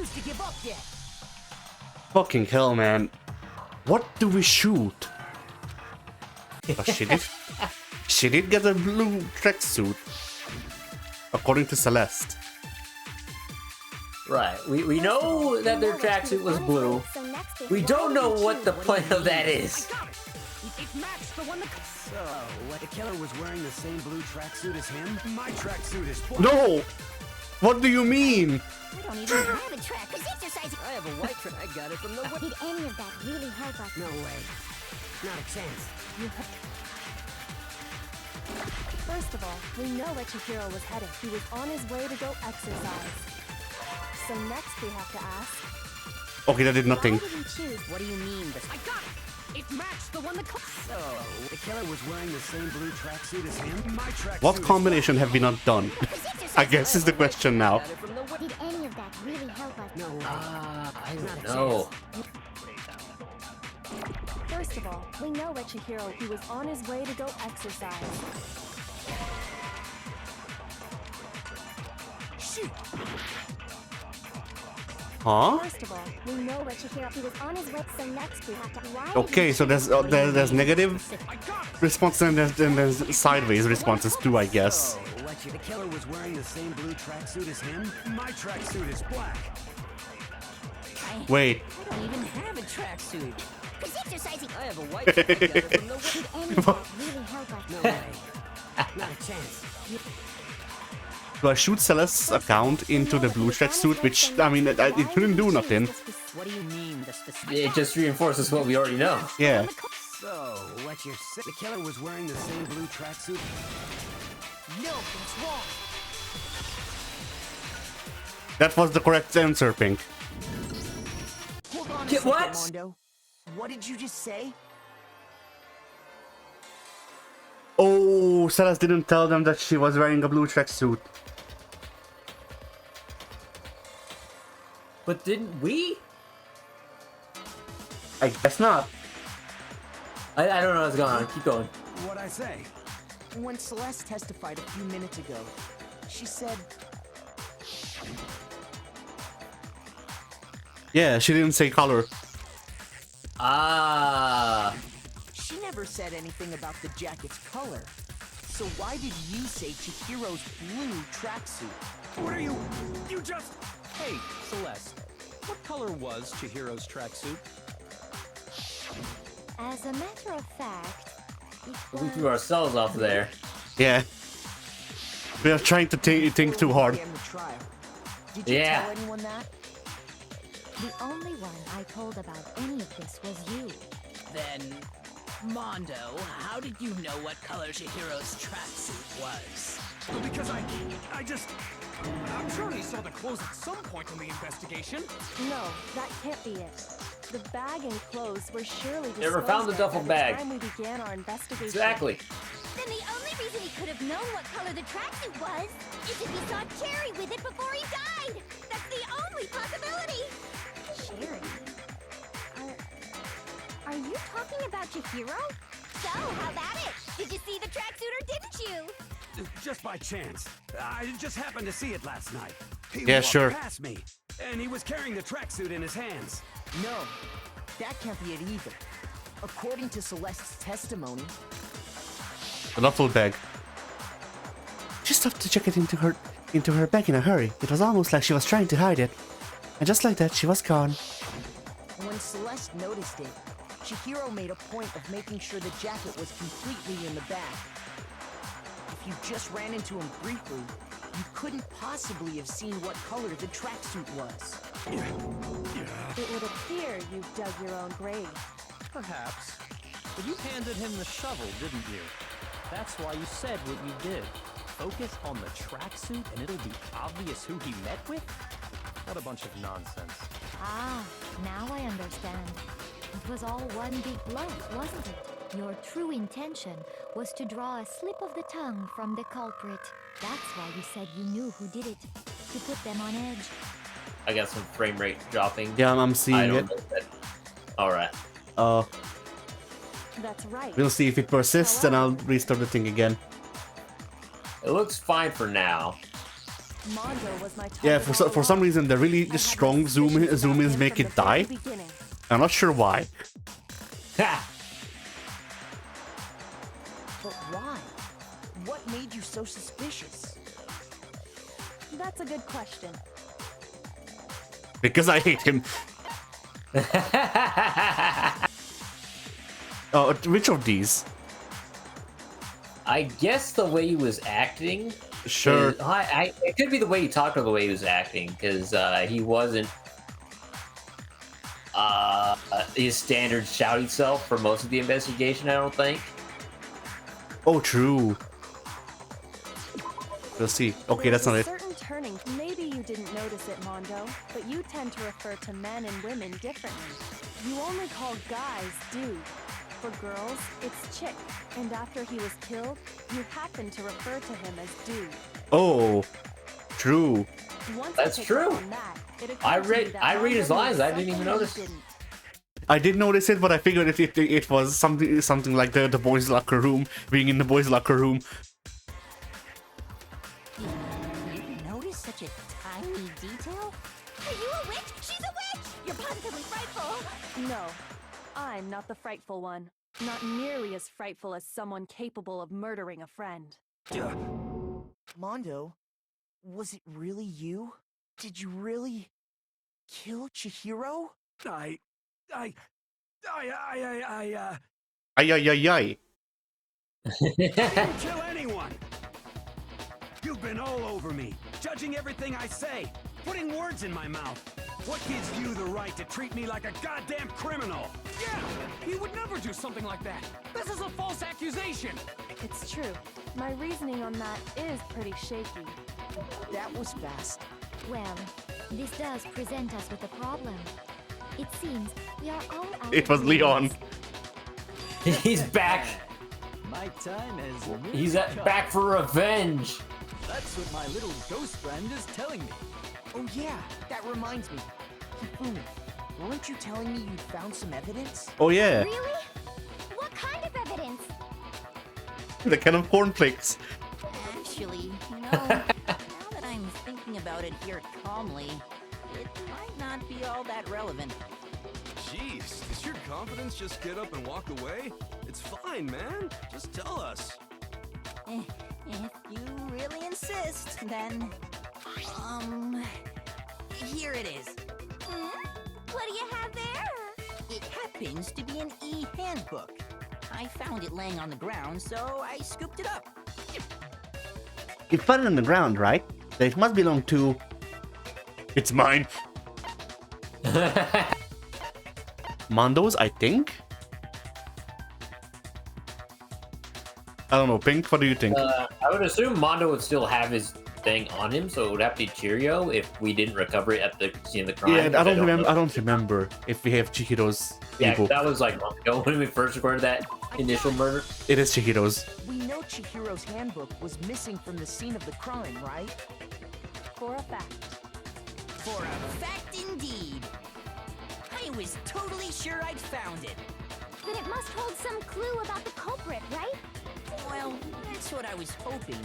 refuse to give up yet. Fucking hell, man. What do we shoot? Oh, she did get a blue tracksuit, according to Celeste. Right. We know that their tracksuit was blue. We don't know what the point of that is. It matched the one that... So, the killer was wearing the same blue tracksuit as him? My tracksuit is black. No! What do you mean? I don't even have a track. Cause exercising. I have a white track. I got it from the... Did any of that really help us? No way. Not a chance. First of all, we know where Chihiro was headed. He was on his way to go exercise. So next we have to ask... Okay, that did nothing. Why did he choose? What do you mean? I got it! It matched the one that... So, the killer was wearing the same blue tracksuit as him? My tracksuit. What combination have we not done? I guess is the question now. Did any of that really help us? No way. I don't know. First of all, we know where Chihiro... He was on his way to go exercise. Shoot! Huh? First of all, we know where Chihiro... He was on his way, so next we have to... Why Okay, so there's negative response and there's sideways responses too, I guess. So, the killer was wearing the same blue tracksuit as him? My tracksuit is black. Wait. I don't even have a tracksuit. Cause exercising. I have a white track. I got it from the... Did any of that really help us? No way. Not a chance. Do I shoot Celeste's account into the blue tracksuit? Which, I mean, it couldn't do nothing. What do you mean, the specific... It just reinforces what we already know. Yeah. So, what you're saying? The killer was wearing the same blue tracksuit? No, it's wrong. That was the correct answer, Pink. Hold on a Get second, what? Mondo. What did you just say? Oh, Celeste didn't tell them that she was wearing a blue tracksuit. But didn't we? I guess not. I don't know what's going on. Keep going. What'd I say? When Celeste testified a few minutes ago, she said... Yeah, she didn't say color. Ah. She never said anything about the jacket's color. So why did you say Chihiro's blue tracksuit? What are you? You just... Hey, Celeste. What color was Chihiro's tracksuit? As a matter of fact, We threw ourselves off there. Yeah. We are trying to think too hard. In the trial. Did you Yeah. tell anyone that? the only one I told about any of this was you. Then, Mondo, how did you know what color Chihiro's tracksuit was? Because I'm sure he saw the clothes at some point in the investigation. No, that can't be it. The bag and clothes were surely Never found the disposed of duffel at bag. the time we began our investigation. Exactly. Then the only reason he could have known what color the tracksuit was is if he saw Cherry with it before he died. That's the only possibility. Cherry? Are you talking about Chihiro? So, how about it? Did you see the tracksuit or didn't you? Just by chance. I just happened to see it last night. He Yeah, walked sure. past me, and he was carrying the tracksuit in his hands. No, that can't be it either. According to Celeste's testimony, The duffel bag. She stopped to check it into her bag in a hurry. It was almost like she was trying to hide it. And just like that, she was gone. when Celeste noticed it, Chihiro made a point of making sure the jacket was completely in the bag. If you just ran into him briefly, you couldn't possibly have seen what color the tracksuit was. It would appear you dug your own grave. Perhaps. But you handed him the shovel, didn't you? That's why you said what you did. Focus on the tracksuit and it'll be obvious who he met with? What a bunch of nonsense. Ah, now I understand. It was all one big bluff, wasn't it? Your true intention was to draw a slip of the tongue from the culprit. That's why you said you knew who did it. To put them on edge. I got some frame rate dropping. Yeah, I'm I seeing don't it. know that. Alright. That's right. We'll see if it persists and I'll restart the thing again. It looks fine for now. Mondo was my target. Yeah, for some reason, the really I had strong my zoom suspicions about ins him make from it the die. very beginning. I'm not sure why. Ha! But why? What made you so suspicious? That's a good question. Because I hate him. Oh, which of these? I guess the way he was acting. Sure. It could be the way he talked or the way he was acting, because he wasn't his standard shouty self for most of the investigation, I don't think. Oh, true. Let's see. Okay, that's not There's it. a certain turning. Maybe you didn't notice it, Mondo, but you tend to refer to men and women differently. You only call guys dude. For girls, it's chick. And after he was killed, you happen to refer to him as dude. Oh, true. Once That's I picked true. up on that, it I occurred to me read- that I read his Mondo lines, knew I didn't even something notice. you didn't. I did notice it, but I figured it was something like the boys' locker room, being in the boys' locker room. You didn't notice such a tiny detail? Are you a witch? She's a witch! You're positively frightful! No, I'm not the frightful one. Not nearly as frightful as someone capable of murdering a friend. Mondo, was it really you? Did you really kill Chihiro? Ay, ay, ay. Didn't kill anyone! You've been all over me, judging everything I say, putting words in my mouth. What gives you the right to treat me like a goddamn criminal? Yeah, he would never do something like that. This is a false accusation. It's true. My reasoning on that is pretty shaky. That was fast. Well, this does present us with a problem. It seems we are all out It of was Leon. words. He's back. My time has He's nearly come. back for revenge. That's what my little ghost friend is telling me. Oh yeah, that reminds me. Hifumi, weren't you telling me you'd found some evidence? Oh yeah, Really? What kind of evidence? the kind of cornflakes. Actually, now that I'm thinking about it here calmly, it might not be all that relevant. Jeez, does your confidence just get up and walk away? It's fine, man. Just tell us. If you really insist, then... Here it is. What do you have there? It happens to be an e-handbook. I found it laying on the ground, so I scooped it up. You found it on the ground, right? Then it must belong to... It's mine. Mondo's, I think? I don't know, Pink, what do you think? I would assume Mondo would still have his thing on him, so it would have to be Cheerio if we didn't recover it at the scene of the crime. Yeah, I don't remember. know. I don't remember if we have Chihiro's Yeah, 'cause ebook. that was like months ago when we first recorded that initial murder. It is Chihiro's. We know Chihiro's handbook was missing from the scene of the crime, right? For a fact. For a fact indeed. I was totally sure I'd found it. Then it must hold some clue about the culprit, right? Well, that's what I was hoping.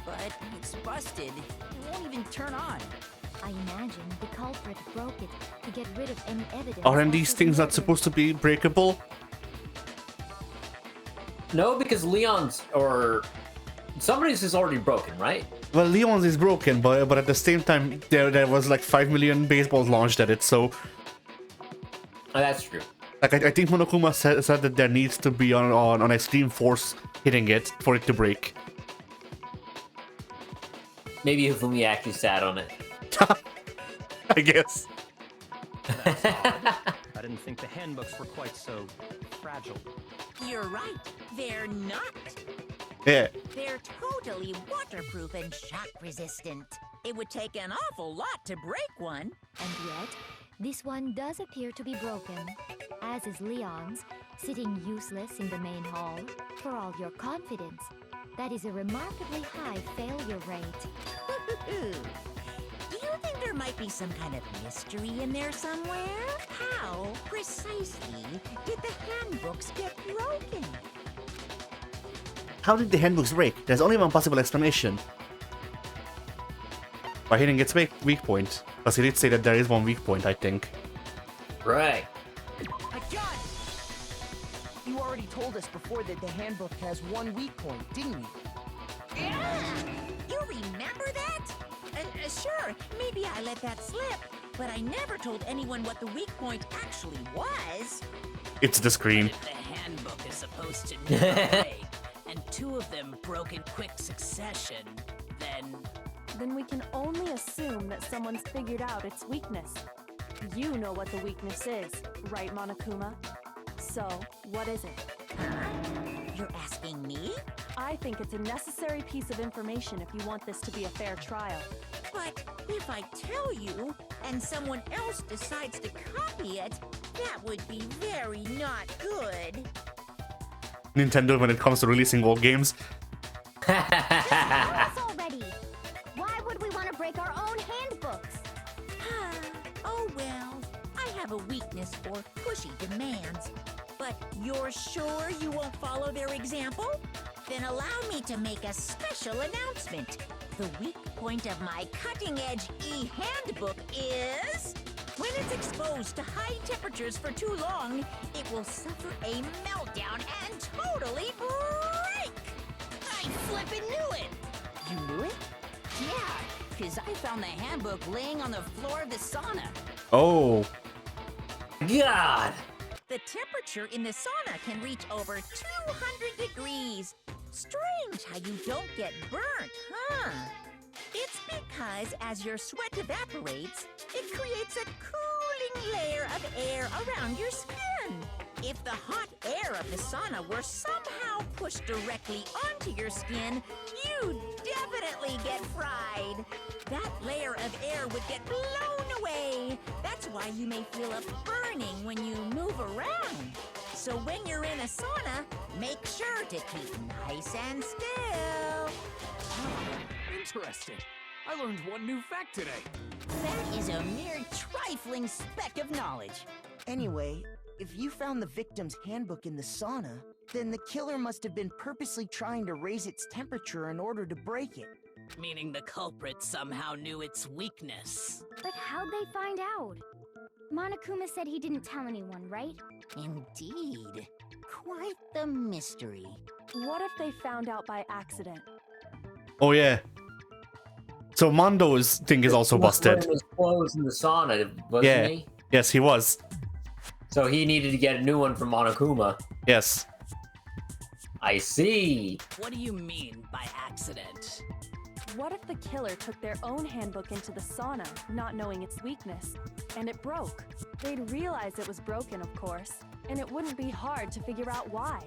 But it's busted. It won't even turn on. I imagine the culprit broke it to get rid of any evidence. Aren't these after the things not murder. supposed to be breakable? No, because Leon's or somebody's is already broken, right? Well, Leon's is broken, but at the same time, there was like 5 million baseballs launched at it, so... Oh, that's true. Like, I think Monokuma said that there needs to be on extreme force hitting it for it to break. Maybe Hifumi actually sat on it. I guess. That's odd. I didn't think the handbooks were quite so fragile. You're right. They're not. Yeah. They're totally waterproof and shock resistant. It would take an awful lot to break one. And yet, this one does appear to be broken, as is Leon's, sitting useless in the main hall. For all your confidence, that is a remarkably high failure rate. Do you think there might be some kind of mystery in there somewhere? How precisely did the handbooks get broken? How did the handbooks break? There's only one possible explanation. by hitting its weak point. Because he did say that there is one weak point, I think. Right. I got it! You already told us before that the handbook has one weak point, didn't you? You remember that? Sure, maybe I let that slip, but I never told anyone what the weak point actually was. It's the screen. If the handbook is supposed to never break, and two of them broke in quick succession, Then we can only assume that someone's figured out its weakness. You know what the weakness is, right, Monokuma? So, what is it? You're asking me? I think it's a necessary piece of information if you want this to be a fair trial. But if I tell you, and someone else decides to copy it, that would be very not good. Nintendo when it comes to releasing old games. Already. Why would we want to break our own handbooks? Oh well, I have a weakness for pushy demands. But you're sure you won't follow their example? Then allow me to make a special announcement. The weak point of my cutting-edge e-handbook is... when it's exposed to high temperatures for too long, it will suffer a meltdown and totally break! I flippin' knew it! You knew it? Yeah, because I found the handbook laying on the floor of the sauna. Oh. God! The temperature in the sauna can reach over 200 degrees. Strange how you don't get burnt, huh? It's because as your sweat evaporates, it creates a cooling layer of air around your skin. If the hot air of the sauna were somehow pushed directly onto your skin, you'd definitely get fried. That layer of air would get blown away. That's why you may feel a burning when you move around. So when you're in a sauna, make sure to keep nice and still. Interesting. I learned one new fact today. That is a mere trifling speck of knowledge. Anyway, if you found the victim's handbook in the sauna, then the killer must have been purposely trying to raise its temperature in order to break it. Meaning the culprit somehow knew its weakness. But how'd they find out? Monokuma said he didn't tell anyone, right? Indeed. Quite the mystery. What if they found out by accident? Oh yeah. So Mondo's thing is also busted. He was closed in the sauna, wasn't he? Yes, he was. So he needed to get a new one from Monokuma. Yes. I see. What do you mean by accident? What if the killer took their own handbook into the sauna, not knowing its weakness, and it broke? They'd realize it was broken, of course, and it wouldn't be hard to figure out why.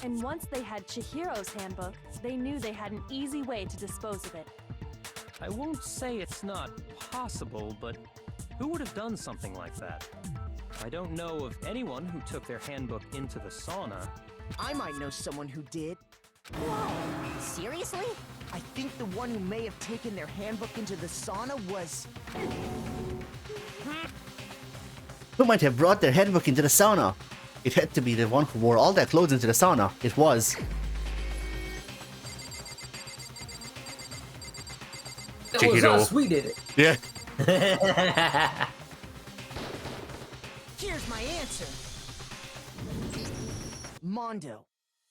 And once they had Chihiro's handbook, they knew they had an easy way to dispose of it. I won't say it's not possible, but who would have done something like that? I don't know of anyone who took their handbook into the sauna. I might know someone who did. Whoa, seriously? I think the one who may have taken their handbook into the sauna was... Who might have brought their handbook into the sauna? It had to be the one who wore all their clothes into the sauna. It was. That was us, we did it. Yeah. Here's my answer. Mondo,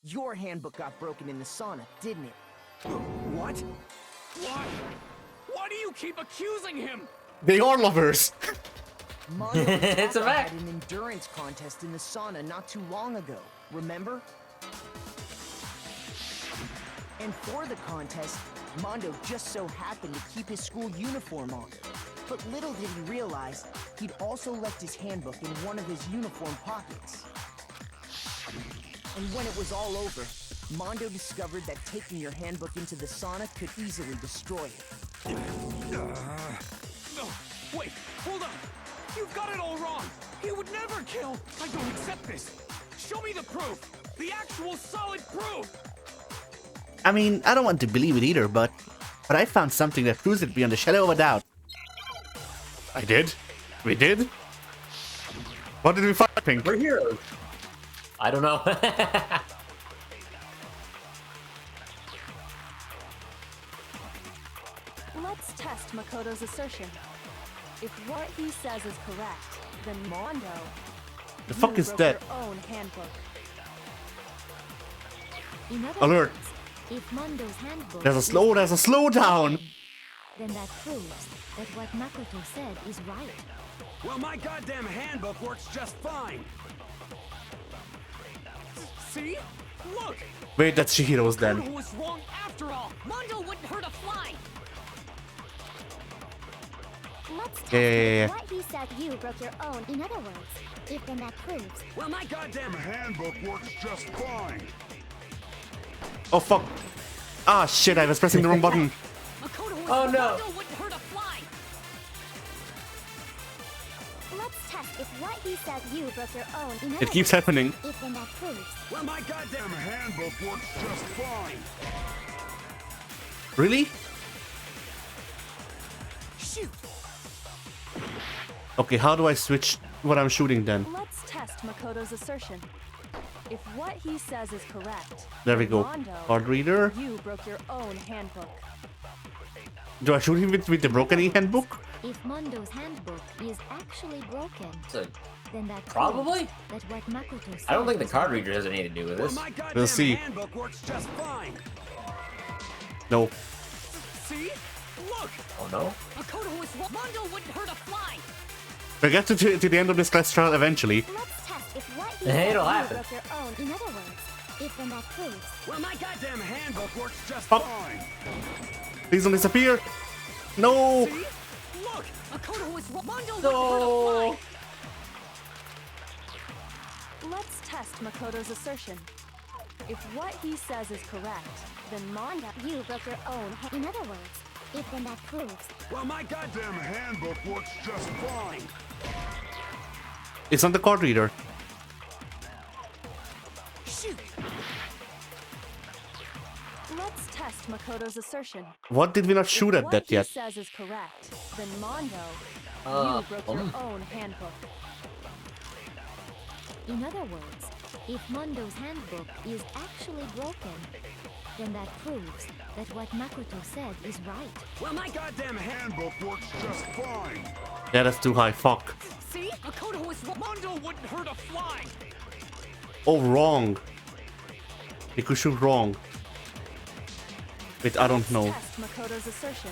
your handbook got broken in the sauna, didn't it? What? Why? Why do you keep accusing him? They are lovers. Mondo It's a fact. had an endurance contest in the sauna not too long ago, remember? And for the contest, Mondo just so happened to keep his school uniform on. But little did he realize, he'd also left his handbook in one of his uniform pockets. And when it was all over, Mondo discovered that taking your handbook into the sauna could easily destroy it. No, wait, hold on. You've got it all wrong. He would never kill. I don't accept this. Show me the proof. The actual solid proof. I mean, I don't want to believe it either, but I found something that proves it beyond a shadow of a doubt. I did? We did? What did we find, Pink? We're heroes. I don't know. Let's test test Makoto's assertion. If what he says is correct, then Mondo, The fuck you is broke that? your own handbook. In other Alert. words, if Mondo's handbook There's a is slowdown. then that proves that what Makoto said is right. Well, my goddamn handbook works just fine. See? Look! Wait, that's Chihiro's then. Who was wrong after all? Mondo wouldn't hurt a fly. Let's test Yeah. what he said you broke your own. In other words, if then that proves Well, my goddamn handbook works just fine. Oh fuck. Ah shit, I was pressing the wrong button. Makoto was Oh, wrong. no. Mondo wouldn't hurt a fly. let's test if what he said you broke your own. In other It keeps words, happening. if then that proves Well, my goddamn handbook works just fine. Really? Shoot. Okay, how do I switch what I'm shooting then? Let's test Makoto's assertion. If what he says is correct, There we then go. Mondo, Card reader. you broke your own handbook. Do I shoot him with the broken handbook? if Mondo's handbook is actually broken, So, then that Probably. proves that what Makoto said I don't think the was card right. reader has anything to do with Well, this. my goddamn We'll see. handbook works just fine. No. See? Look! Oh no. Makoto was wrong. Mondo wouldn't hurt a fly. We'll get to the end of this class trial eventually. Let's test if what he Hey, said it'll you happen. broke your own. In other words, if then that proves Well, my goddamn handbook works just Fuck. fine. Please don't disappear. No. See? Look! Makoto was wrong. Mondo No. wouldn't hurt a fly. Let's test Makoto's assertion. If what he says is correct, then Mondo, you broke your own. In other words, if then that proves Well, my goddamn handbook works just fine. It's on the card reader. Shoot. let's test Makoto's assertion. What did we not shoot If at what that he yet? says is correct, then Mondo, Uh, you broke your own handbook. In other words, if Mondo's handbook is actually broken, then that proves that what Makoto said is right. Well, my goddamn handbook works just fine. Yeah, that's too high. Fuck. See? Makoto was wrong. Mondo wouldn't hurt a fly! Oh, wrong. He could shoot wrong. Wait, I don't know. Let's test Makoto's assertion.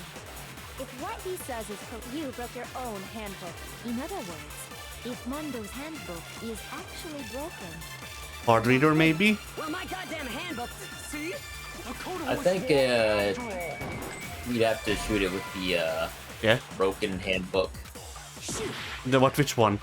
If what he says is correct, you broke your own handbook. In other words, if Mondo's handbook is actually broken, Card reader maybe? Well, my goddamn handbook. See? Makoto I was think wrong after all. we'd have to shoot it with the Yeah. broken handbook. Which one?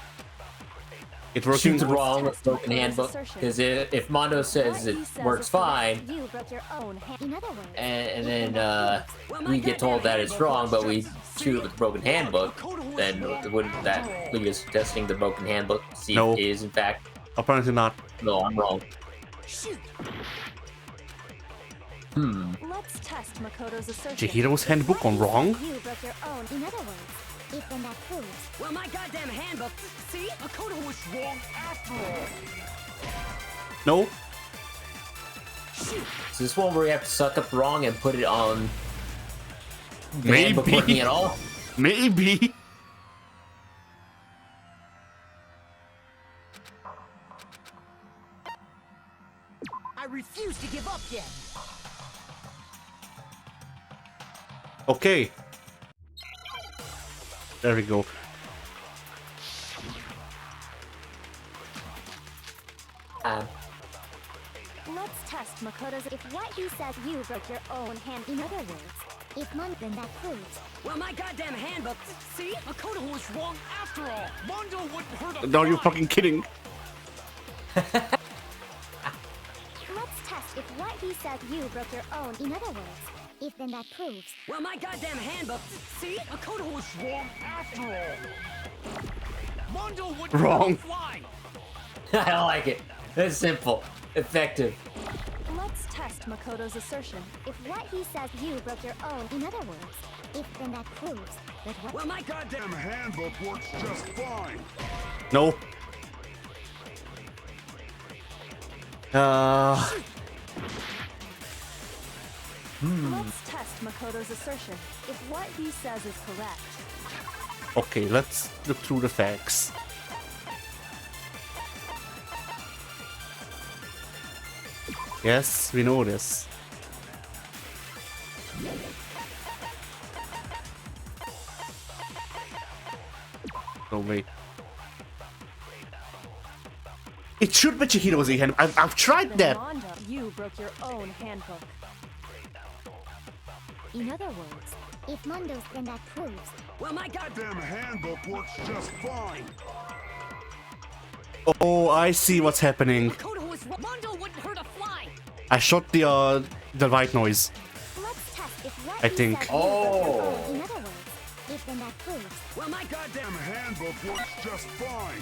It working? Shoots wrong with broken handbook because if Mondo says it works fine, you broke your own hand. In other words, and then we get told that it's wrong, but we shoot it with the broken handbook, then wouldn't that lead us testing the broken handbook to see No. if it is in fact Apparently not. no, I'm wrong. Shoot. Let's test Makoto's assertion. Chihiro's handbook on wrong? you broke your own. In other words, if then that proves Well, my goddamn handbook. See? Makoto was wrong after all. No? Is this one where we have to suck up wrong and put it on the handbook working Maybe. at all? Maybe. I refuse to give up yet. Okay. There we go. let's test Makoto's. If what he says you broke your own hand. In other words, if Mondo, then that proves Well, my goddamn handbook. See? Makoto was wrong after all. Mondo wouldn't hurt a No, you're fly. fucking kidding. Let's test if what he said you broke your own. In other words, if then that proves Well, my goddamn handbook. See? Makoto was wrong after all. Mondo wouldn't Wrong. hurt a fly. I like it. It's simple, effective. Let's test Makoto's assertion. if what he says you broke your own. In other words, if then that proves that what Well, my goddamn. Damn handbook works just fine. No. Let's test Makoto's assertion if what he says is correct. Okay, let's look through the facts. Yes, we know this. No, wait. It should be Chihiro's e-hand. I've tried Then that. Mondo, you broke your own handbook. In other words, if Mondo's, then that proves. Well, my Goddamn handbook works just fine. Oh, I see what's happening. Makoto was wrong. Mondo wouldn't hurt a fly. I shot the white noise. Let's test if what I he think. said Oh. In other words, if then that proves. Well, my Goddamn handbook works just fine.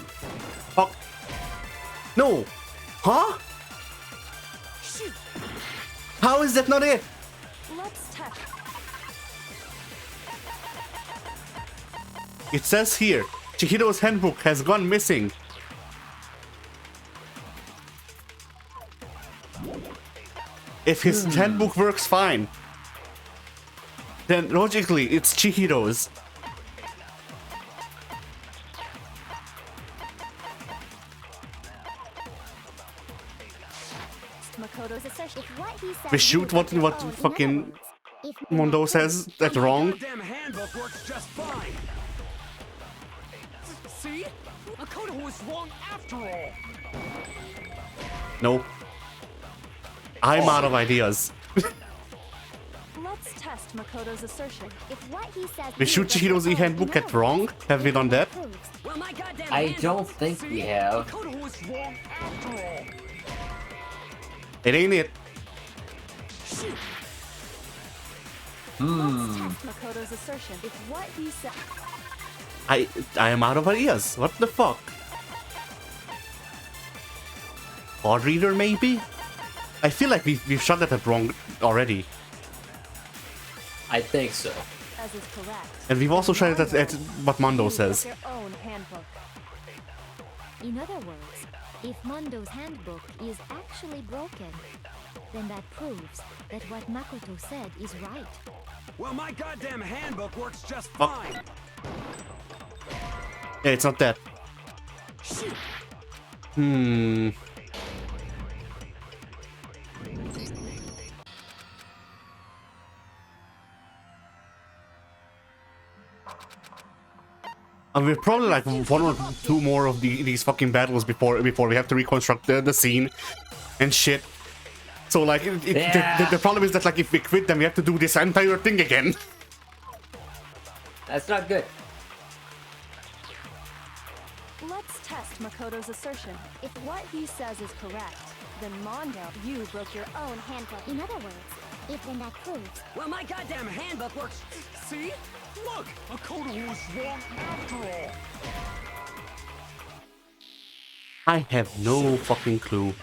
Fuck. No. Huh? shoot. How is that not it? Let's test. It says here, Chihiro's handbook has gone missing. If his handbook works fine, then logically it's Chihiro's. Makoto's assertion. If what he said We shoot what fucking Mondo says. That's wrong. Goddamn handbook works just fine. See? Makoto was wrong after all. No. I'm out of ideas. Let's test Makoto's assertion. If what he says We shoot Chihiro's e-handbook at wrong? Have we done that? Well, my goddamn I handbook- don't think we have. Makoto was wrong after all. It ain't it. Shoot. Hmm. Let's test Makoto's assertion. If what he said. I am out of ideas. What the fuck? Card reader maybe? I feel like we've shot that at wrong already. I think so. As is correct. And we've also shot it at what Mondo You says. broke your own handbook. In other words, if Mondo's handbook is actually broken, then that proves that what Makoto said is right. Well, my goddamn handbook works just Oh. fine. Yeah, it's not that. Shoot. Hmm. And we're probably like one or two more of these fucking battles before we have to reconstruct the scene and shit. So like the problem is that like if we quit, then we have to do this entire thing again. That's not good. Let's test Makoto's assertion. If what he says is correct, then Mondo, you broke your own handbook. In other words, if then that proves. Well, my goddamn handbook works. See? Look, Makoto was wrong after all. I have no fucking clue.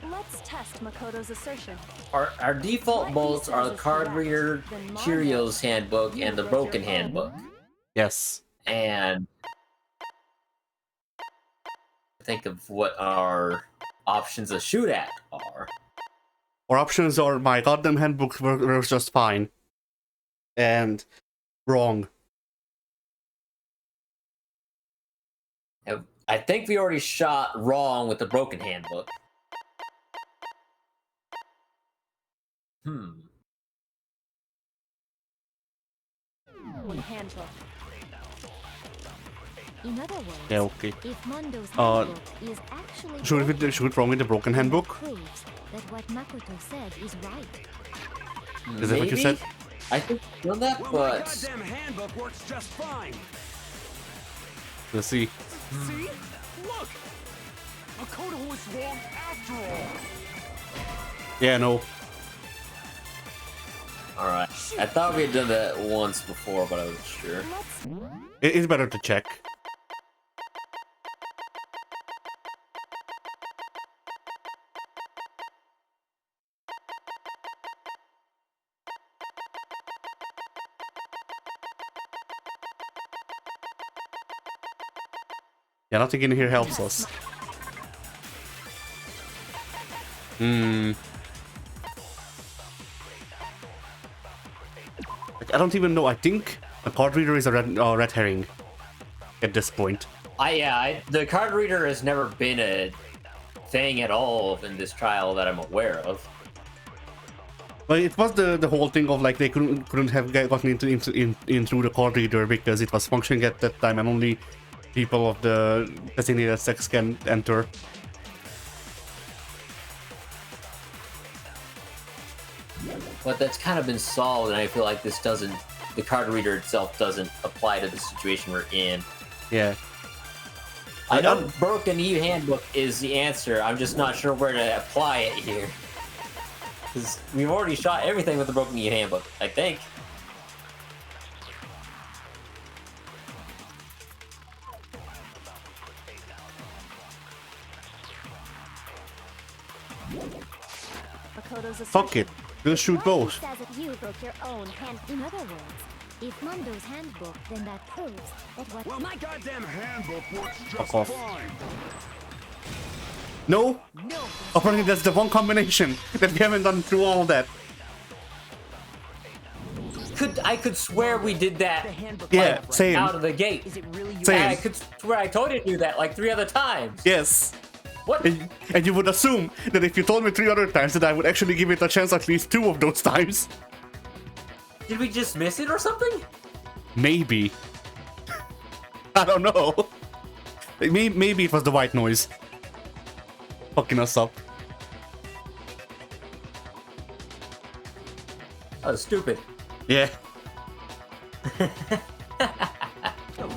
Let's test Makoto's assertion. Our default modes are the card reader, Cheerios handbook, and the broken handbook. Yes. And think of what our options to shoot at are. Our options are my goddamn handbook works just fine. And wrong. I think we already shot wrong with the broken handbook. Handbook. In other words, Yeah, okay. if Mondo's handbook is actually Shoot it wrong with the broken handbook? proves that what Makoto said is right. Is that what you said? I think we've done that, Well, my but goddamn handbook works just fine. Let's see. See? Look! Makoto was wrong after all. Yeah, no. alright. I thought we had done that once before, but I wasn't sure. It's better to check. Yeah, nothing in here helps us. I don't even know. I think a card reader is a red herring at this point. The card reader has never been a thing at all in this trial that I'm aware of. But it was the whole thing of like they couldn't have gotten in through the card reader because it was functioning at that time and only people of the designated sex can enter. But that's kind of been solved, and I feel like this doesn't, the card reader itself doesn't apply to the situation we're in. Yeah. I know broken EU handbook is the answer, I'm just not sure where to apply it here. Because we've already shot everything with the broken EU handbook, I think. Fuck it. We'll shoot both. Says that you broke your own hand. In other words, if Mondo's handbook, then that proves that what. Well, my goddamn handbook works just Fuck off. fine. No? Apparently that's the one combination that we haven't done through all that. I could swear we did that. Yeah, same. Out of the gate. Same. I could swear I told you to do that like 3 other times. Yes. What? And you would assume that if you told me 3 other times that I would actually give it a chance at least 2 of those times. Did we just miss it or something? Maybe. I don't know. Maybe it was the white noise. Fucking us up. That was stupid. Yeah.